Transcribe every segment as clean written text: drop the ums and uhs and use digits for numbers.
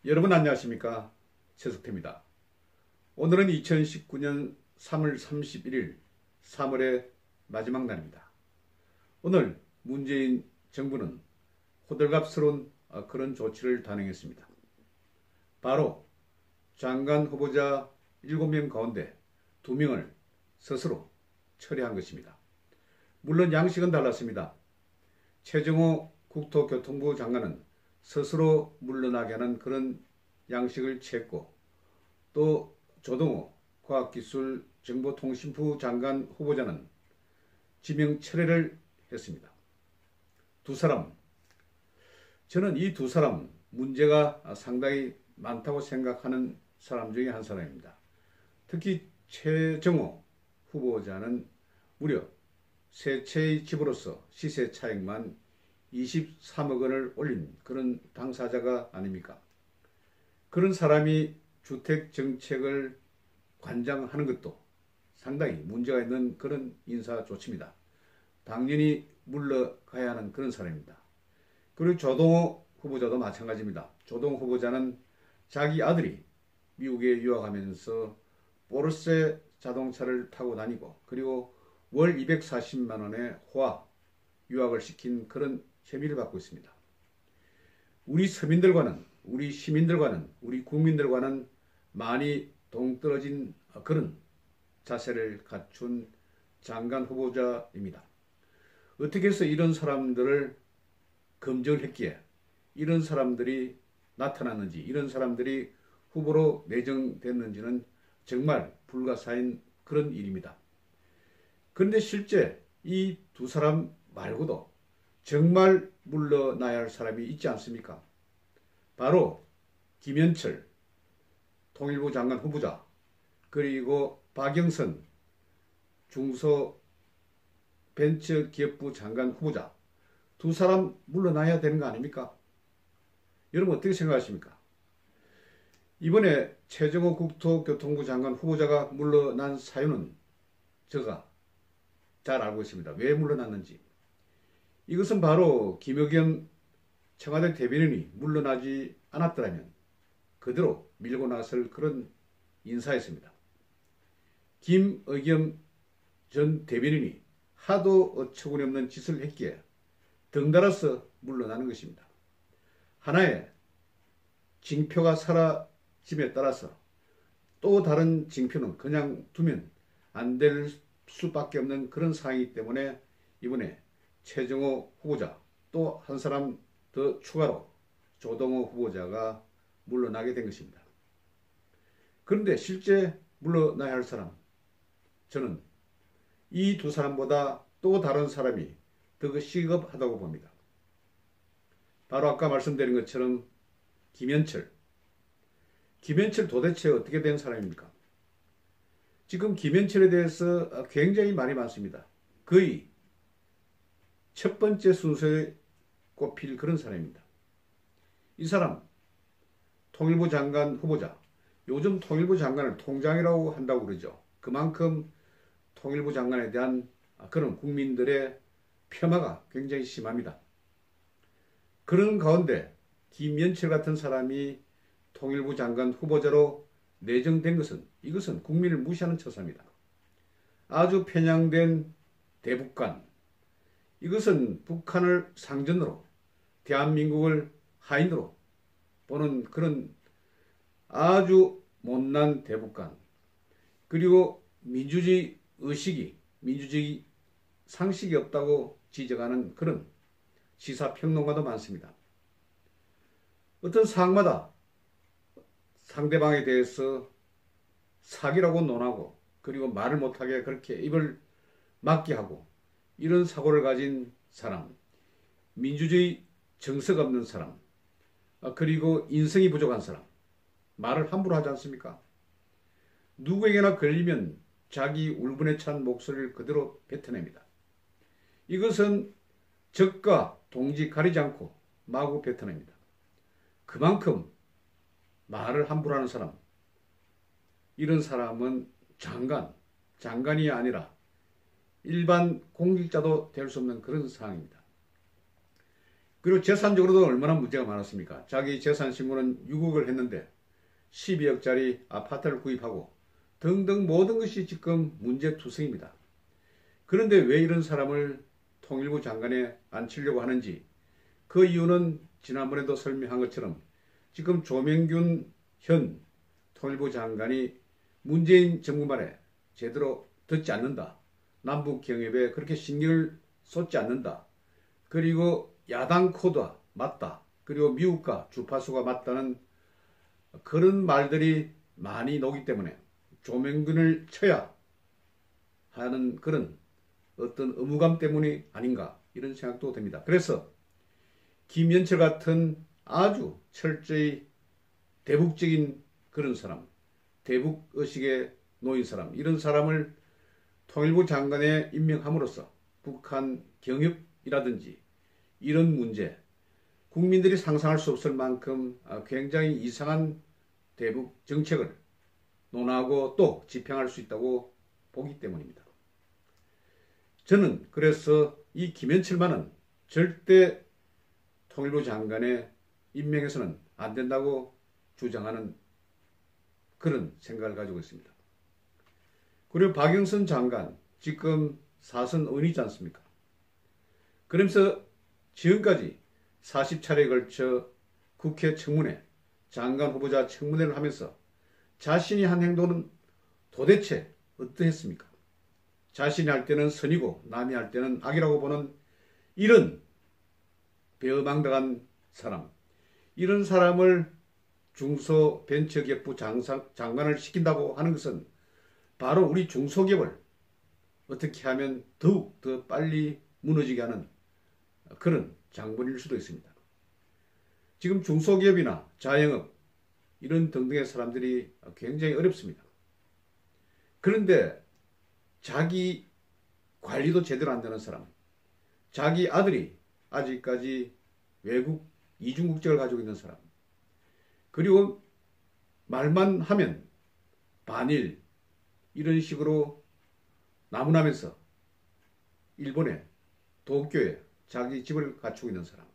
여러분 안녕하십니까? 최석태입니다. 오늘은 2019년 3월 31일 3월의 마지막 날입니다. 오늘 문재인 정부는 호들갑스러운 그런 조치를 단행했습니다. 바로 장관 후보자 7명 가운데 2명을 스스로 철회한 것입니다. 물론 양식은 달랐습니다. 최정호 국토교통부 장관은 스스로 물러나게 하는 그런 양식을 취했고, 또 조동호 과학기술정보통신부 장관 후보자는 지명 철회를 했습니다. 두 사람, 저는 이 두 사람 문제가 상당히 많다고 생각하는 사람 중에 한 사람입니다. 특히 최정호 후보자는 무려 세 채의 집으로서 시세 차익만 23억 원을 올린 그런 당사자가 아닙니까? 그런 사람이 주택 정책을 관장하는 것도 상당히 문제가 있는 그런 인사 조치입니다. 당연히 물러가야 하는 그런 사람입니다. 그리고 조동호 후보자도 마찬가지입니다. 조동호 후보자는 자기 아들이 미국에 유학하면서 포르쉐 자동차를 타고 다니고, 그리고 월 240만 원의 호화 유학을 시킨 그런 혐의를 받고 있습니다. 우리 서민들과는, 우리 시민들과는, 우리 국민들과는 많이 동떨어진 그런 자세를 갖춘 장관 후보자입니다. 어떻게 해서 이런 사람들을 검증을 했기에 이런 사람들이 나타났는지, 이런 사람들이 후보로 내정됐는지는 정말 불가사인 그런 일입니다. 그런데 실제 이 두 사람 말고도 정말 물러나야 할 사람이 있지 않습니까? 바로 김현철 통일부 장관 후보자, 그리고 박영선 중소벤처기업부 장관 후보자, 두 사람 물러나야 되는 거 아닙니까? 여러분 어떻게 생각하십니까? 이번에 최정호 국토교통부 장관 후보자가 물러난 사유는 제가 잘 알고 있습니다. 왜 물러났는지. 이것은 바로 김의겸 청와대 대변인이 물러나지 않았더라면 그대로 밀고 나설 그런 인사였습니다. 김의겸 전 대변인이 하도 어처구니없는 짓을 했기에 덩달아서 물러나는 것입니다. 하나의 징표가 사라짐에 따라서 또 다른 징표는 그냥 두면 안 될 수밖에 없는 그런 상황이기 때문에 이번에 최정호 후보자, 또 한 사람 더 추가로 조동호 후보자가 물러나게 된 것입니다. 그런데 실제 물러나야 할 사람, 저는 이 두 사람보다 또 다른 사람이 더 시급하다고 봅니다. 바로 아까 말씀드린 것처럼 김현철 도대체 어떻게 된 사람입니까? 지금 김현철에 대해서 굉장히 말이 많습니다. 거의 첫 번째 순서에 꼽힐 그런 사람입니다. 이 사람 통일부 장관 후보자, 요즘 통일부 장관을 통장이라고 한다고 그러죠. 그만큼 통일부 장관에 대한 그런 국민들의 폄하가 굉장히 심합니다. 그런 가운데 김현철 같은 사람이 통일부 장관 후보자로 내정된 것은, 이것은 국민을 무시하는 처사입니다. 아주 편향된 대북관, 이것은 북한을 상전으로, 대한민국을 하인으로 보는 그런 아주 못난 대북관, 그리고 민주주의 의식이, 민주주의 상식이 없다고 지적하는 그런 시사평론가도 많습니다. 어떤 사항마다 상대방에 대해서 사기라고 논하고, 그리고 말을 못하게 그렇게 입을 막게 하고, 이런 사고를 가진 사람, 민주주의 정서가 없는 사람, 그리고 인성이 부족한 사람, 말을 함부로 하지 않습니까? 누구에게나 걸리면 자기 울분에 찬 목소리를 그대로 뱉어냅니다. 이것은 적과 동지 가리지 않고 마구 뱉어냅니다. 그만큼 말을 함부로 하는 사람, 이런 사람은 장관이 아니라 일반 공직자도 될 수 없는 그런 상황입니다. 그리고 재산적으로도 얼마나 문제가 많았습니까? 자기 재산 신고는 6억을 했는데 12억짜리 아파트를 구입하고 등등 모든 것이 지금 문제투성입니다. 그런데 왜 이런 사람을 통일부 장관에 앉히려고 하는지, 그 이유는 지난번에도 설명한 것처럼 지금 조명균 현 통일부 장관이 문재인 정부 말에 제대로 듣지 않는다. 남북 경협에 그렇게 신경을 쏟지 않는다. 그리고 야당 코드와 맞다. 그리고 미국과 주파수가 맞다는 그런 말들이 많이 나오기 때문에 조명균을 쳐야 하는 그런 어떤 의무감 때문이 아닌가, 이런 생각도 듭니다. 그래서 김현철 같은 아주 철저히 대북적인 그런 사람, 대북의식에 놓인 사람, 이런 사람을 통일부 장관에 임명함으로써 북한 경협이라든지 이런 문제, 국민들이 상상할 수 없을 만큼 굉장히 이상한 대북 정책을 논하고 또 집행할 수 있다고 보기 때문입니다. 저는 그래서 이 김현철만은 절대 통일부 장관에 임명해서는 안 된다고 주장하는 그런 생각을 가지고 있습니다. 그리고 박영선 장관 지금 사선 의원이지 않습니까? 그러면서 지금까지 40차례에 걸쳐 국회 청문회, 장관 후보자 청문회를 하면서 자신이 한 행동은 도대체 어떠했습니까? 자신이 할 때는 선이고 남이 할 때는 악이라고 보는 이런 배은망덕한 사람, 이런 사람을 중소벤처기업부 장관을 시킨다고 하는 것은 바로 우리 중소기업을 어떻게 하면 더욱 더 빨리 무너지게 하는 그런 장본일 수도 있습니다. 지금 중소기업이나 자영업 이런 등등의 사람들이 굉장히 어렵습니다. 그런데 자기 관리도 제대로 안 되는 사람, 자기 아들이 아직까지 외국 이중국적을 가지고 있는 사람, 그리고 말만 하면 반일 이런 식으로 나무나면서 일본의 도쿄에 자기 집을 갖추고 있는 사람,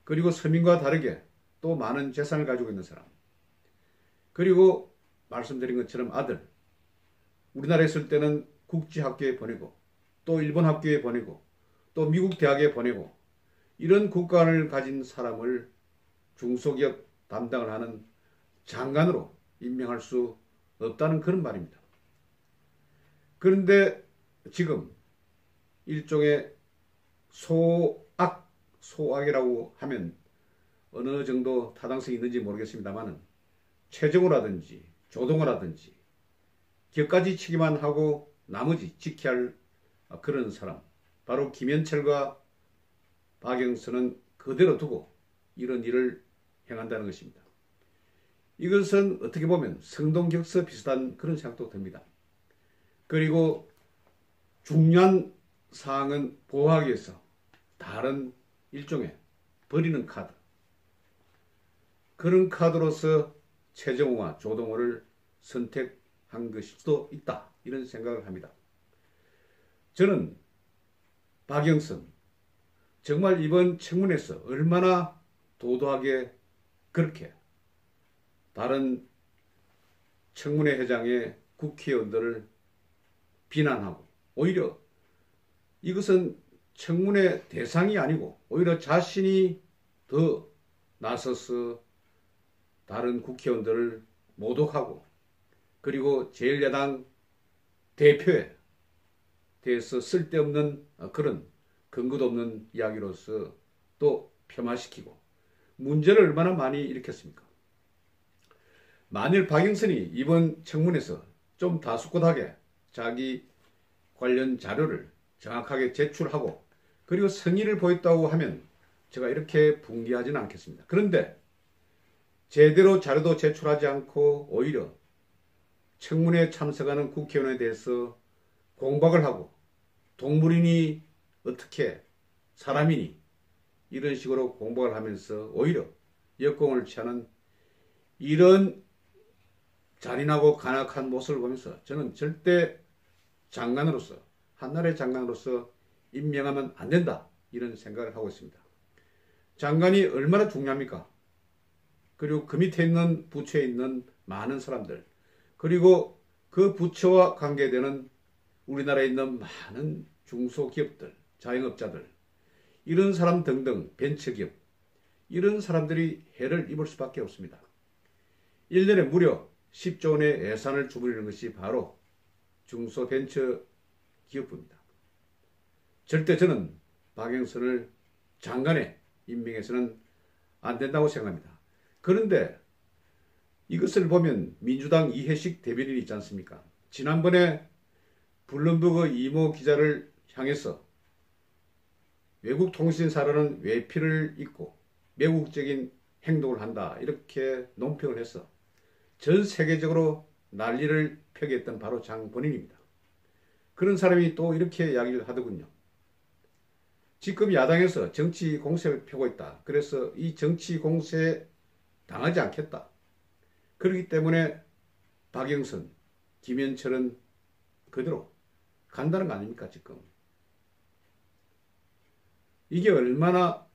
그리고 서민과 다르게 또 많은 재산을 가지고 있는 사람, 그리고 말씀드린 것처럼 아들, 우리나라에 있을 때는 국제학교에 보내고 또 일본 학교에 보내고 또 미국 대학에 보내고 이런 국가를 가진 사람을 중소기업 담당을 하는 장관으로 임명할 수 없다는 그런 말입니다. 그런데 지금 일종의 소악이라고 하면 어느 정도 타당성이 있는지 모르겠습니다만 최정호라든지 조동호라든지 격가지 치기만 하고 나머지 지켜야 할 그런 사람, 바로 김현철과 박영선은 그대로 두고 이런 일을 행한다는 것입니다. 이것은 어떻게 보면 성동격서 비슷한 그런 생각도 듭니다. 그리고 중요한 사항은 보호하기 위해서 다른 일종의 버리는 카드, 그런 카드로서 최정호와 조동호를 선택한 것일 수도 있다, 이런 생각을 합니다. 저는 박영선 정말 이번 청문회에서 얼마나 도도하게 그렇게 다른 청문회 회장의 국회의원들을 비난하고, 오히려 이것은 청문회 대상이 아니고 오히려 자신이 더 나서서 다른 국회의원들을 모독하고, 그리고 제1야당 대표에 대해서 쓸데없는 그런 근거도 없는 이야기로서 또 폄하시키고 문제를 얼마나 많이 일으켰습니까? 만일 박영선이 이번 청문회에서 좀 다소곳하게 자기 관련 자료를 정확하게 제출하고 그리고 성의를 보였다고 하면 제가 이렇게 붕괴하지는 않겠습니다. 그런데 제대로 자료도 제출하지 않고 오히려 청문회에 참석하는 국회의원에 대해서 공박을 하고 동물이니 어떻게 사람이니 이런 식으로 공박을 하면서 오히려 역공을 취하는 이런 잔인하고 간악한 모습을 보면서 저는 절대 장관으로서, 한나라의 장관으로서 임명하면 안 된다, 이런 생각을 하고 있습니다. 장관이 얼마나 중요합니까? 그리고 그 밑에 있는 부처에 있는 많은 사람들, 그리고 그 부처와 관계되는 우리나라에 있는 많은 중소기업들, 자영업자들, 이런 사람 등등 벤처기업, 이런 사람들이 해를 입을 수밖에 없습니다. 1년에 무려 10조 원의 예산을 주무리는 것이 바로 중소벤처기업부입니다. 절대 저는 박영선을 장관에 임명해서는 안 된다고 생각합니다. 그런데 이것을 보면 민주당 이해식 대변인이 있지 않습니까? 지난번에 블룸버그 이모 기자를 향해서 외국 통신사라는 외피를 입고 매국적인 행동을 한다, 이렇게 논평을 해서 전 세계적으로 난리를 펴게 했던 바로 장본인입니다. 그런 사람이 또 이렇게 이야기를 하더군요. 지금 야당에서 정치 공세를 펴고 있다. 그래서 이 정치 공세에 당하지 않겠다. 그렇기 때문에 박영선, 김현철은 그대로 간다는 거 아닙니까, 지금. 이게 얼마나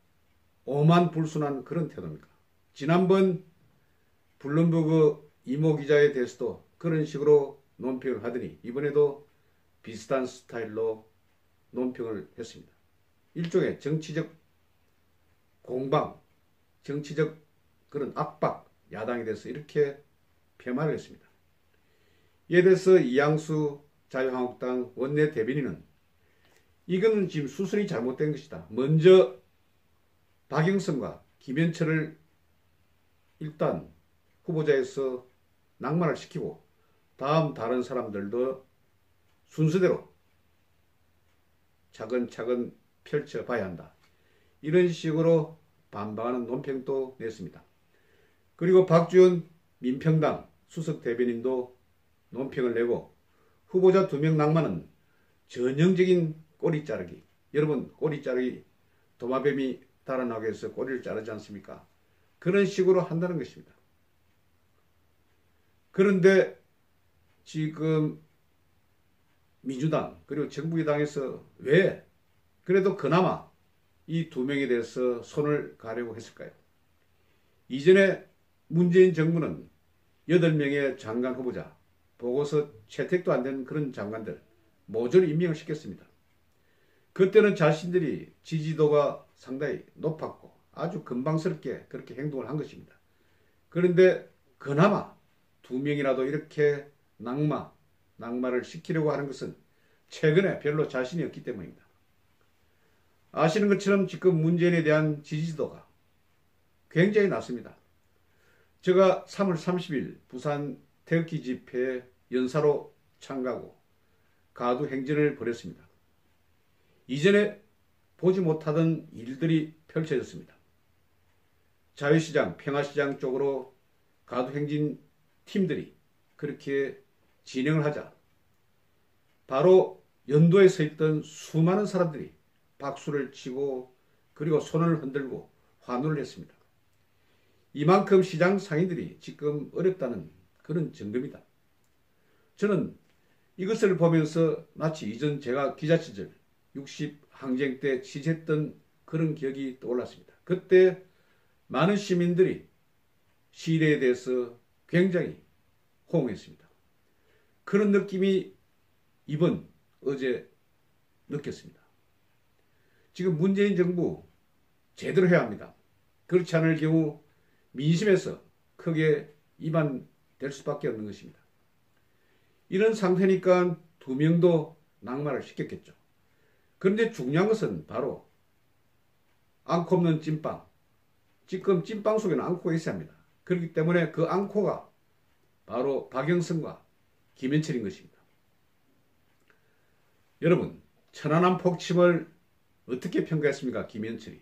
오만불순한 그런 태도입니까? 지난번 블룸버그 이모 기자에 대해서도 그런 식으로 논평을 하더니 이번에도 비슷한 스타일로 논평을 했습니다. 일종의 정치적 공방, 정치적 그런 압박, 야당에 대해서 이렇게 폄하를 했습니다. 이에 대해서 이양수 자유한국당 원내 대변인은 이거는 지금 수순이 잘못된 것이다. 먼저 박영선과 김현철을 일단 후보자에서 낙마를 시키고 다음 다른 사람들도 순서대로 차근차근 펼쳐봐야 한다. 이런 식으로 반박하는 논평도 냈습니다. 그리고 박지원 민평당 수석 대변인도 논평을 내고 후보자 2명 낙마는 전형적인 꼬리 자르기. 여러분, 꼬리 자르기, 도마뱀이 달아나기 위해서 꼬리를 자르지 않습니까? 그런 식으로 한다는 것입니다. 그런데 지금 민주당 그리고 정부의당에서 왜 그래도 그나마 이 2명에 대해서 손을 가려고 했을까요? 이전에 문재인 정부는 8명의 장관 후보자, 보고서 채택도 안 된 그런 장관들 모조리 임명을 시켰습니다. 그때는 자신들이 지지도가 상당히 높았고 아주 금방스럽게 그렇게 행동을 한 것입니다. 그런데 그나마 2명이라도 이렇게 낙마를 시키려고 하는 것은 최근에 별로 자신이 없기 때문입니다. 아시는 것처럼 지금 문재인에 대한 지지도가 굉장히 낮습니다. 제가 3월 30일 부산 태극기 집회에 연사로 참가하고 가두 행진을 벌였습니다. 이전에 보지 못하던 일들이 펼쳐졌습니다. 자유시장, 평화시장 쪽으로 가두 행진 팀들이 그렇게 진행을 하자 바로 연도에 서 있던 수많은 사람들이 박수를 치고 그리고 손을 흔들고 환호를 했습니다. 이만큼 시장 상인들이 지금 어렵다는 그런 증거입니다. 저는 이것을 보면서 마치 이전 제가 기자 시절 60 항쟁 때 취재했던 그런 기억이 떠올랐습니다. 그때 많은 시민들이 시일에 대해서 굉장히 호응했습니다. 그런 느낌이 어제 느꼈습니다. 지금 문재인 정부 제대로 해야 합니다. 그렇지 않을 경우 민심에서 크게 이반될 수밖에 없는 것입니다. 이런 상태니까 2명도 낙마를 시켰겠죠. 그런데 중요한 것은 바로 앙코 없는 찐빵. 지금 찐빵 속에는 앙코가 있어야 합니다. 그렇기 때문에 그 앙코가 바로 박영선과 김현철인 것입니다. 여러분, 천안함 폭침을 어떻게 평가했습니까? 김현철이.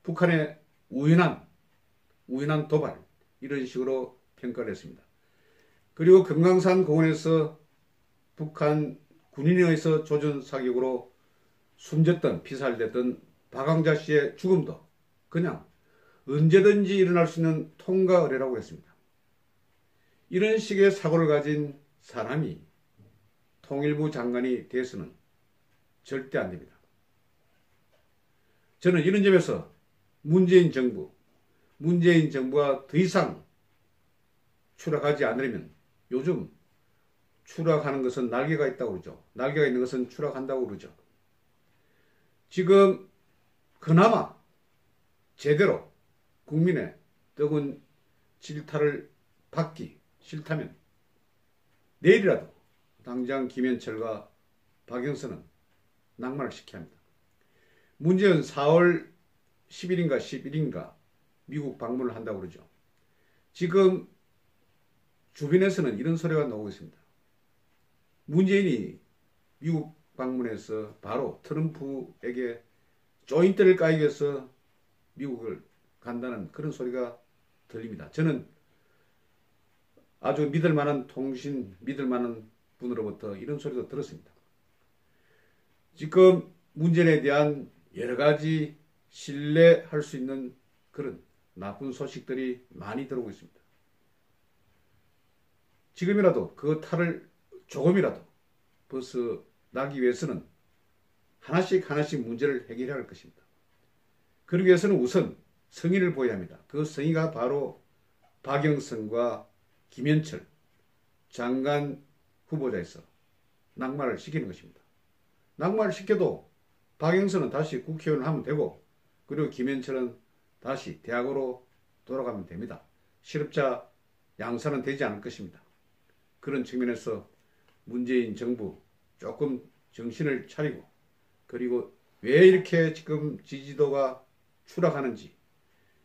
북한의 우연한 도발, 이런 식으로 평가를 했습니다. 그리고 금강산 공원에서 북한 군인에 의해서 조준 사격으로 숨졌던, 피살됐던 박왕자 씨의 죽음도 그냥 언제든지 일어날 수 있는 통과 의례라고 했습니다. 이런 식의 사고를 가진 사람이 통일부 장관이 돼서는 절대 안 됩니다. 저는 이런 점에서 문재인 정부가 더 이상 추락하지 않으려면, 요즘 추락하는 것은 날개가 있다고 그러죠. 날개가 있는 것은 추락한다고 그러죠. 지금 그나마 제대로 국민의 뜨거운 질타를 받기 싫다면 내일이라도 당장 김현철과 박영선은 낙마를 시켜야 합니다. 문재인 4월 10일인가 11일인가 미국 방문을 한다고 그러죠. 지금 주변에서는 이런 소리가 나오고 있습니다. 문재인이 미국 방문해서 바로 트럼프에게 조인트를 까기 위해서 미국을 간다는 그런 소리가 들립니다. 저는 아주 믿을만한 믿을만한 분으로부터 이런 소리도 들었습니다. 지금 문재인에 대한 여러 가지 신뢰할 수 있는 그런 나쁜 소식들이 많이 들어오고 있습니다. 지금이라도 그 탈을 조금이라도 벗어나기 위해서는 하나씩 문제를 해결해야 할 것입니다. 그러기 위해서는 우선 성의를 보여야 합니다. 그 성의가 바로 박영선과 김현철 장관 후보자에서 낙마를 시키는 것입니다. 낙마를 시켜도 박영선은 다시 국회의원을 하면 되고, 그리고 김현철은 다시 대학으로 돌아가면 됩니다. 실업자 양산은 되지 않을 것입니다. 그런 측면에서 문재인 정부 조금 정신을 차리고, 그리고 왜 이렇게 지금 지지도가 추락하는지,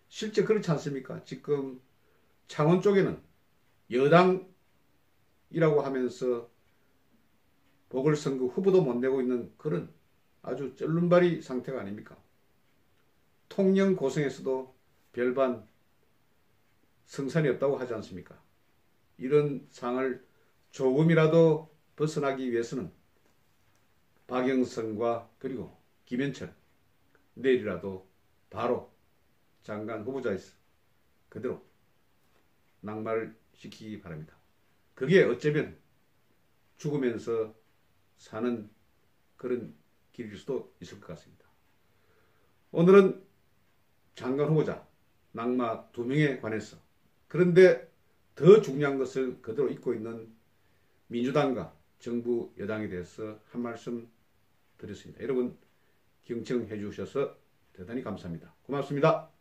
실제 그렇지 않습니까? 지금 창원 쪽에는 여당이라고 하면서 보궐선거 후보도 못 내고 있는 그런 아주 쩔름발이 상태가 아닙니까? 통영 고성에서도 별반 성산이 없다고 하지 않습니까? 이런 상을 조금이라도 벗어나기 위해서는 박영선과 그리고 김현철 내일이라도 바로 장관 후보자에서 그대로 낙마를 시키기 바랍니다. 그게 어쩌면 죽으면서 사는 그런 길일 수도 있을 것 같습니다. 오늘은 장관 후보자 낙마 2명에 관해서, 그런데 더 중요한 것을 그대로 잊고 있는 민주당과 정부 여당에 대해서 한 말씀 드렸습니다. 여러분 경청해 주셔서 대단히 감사합니다. 고맙습니다.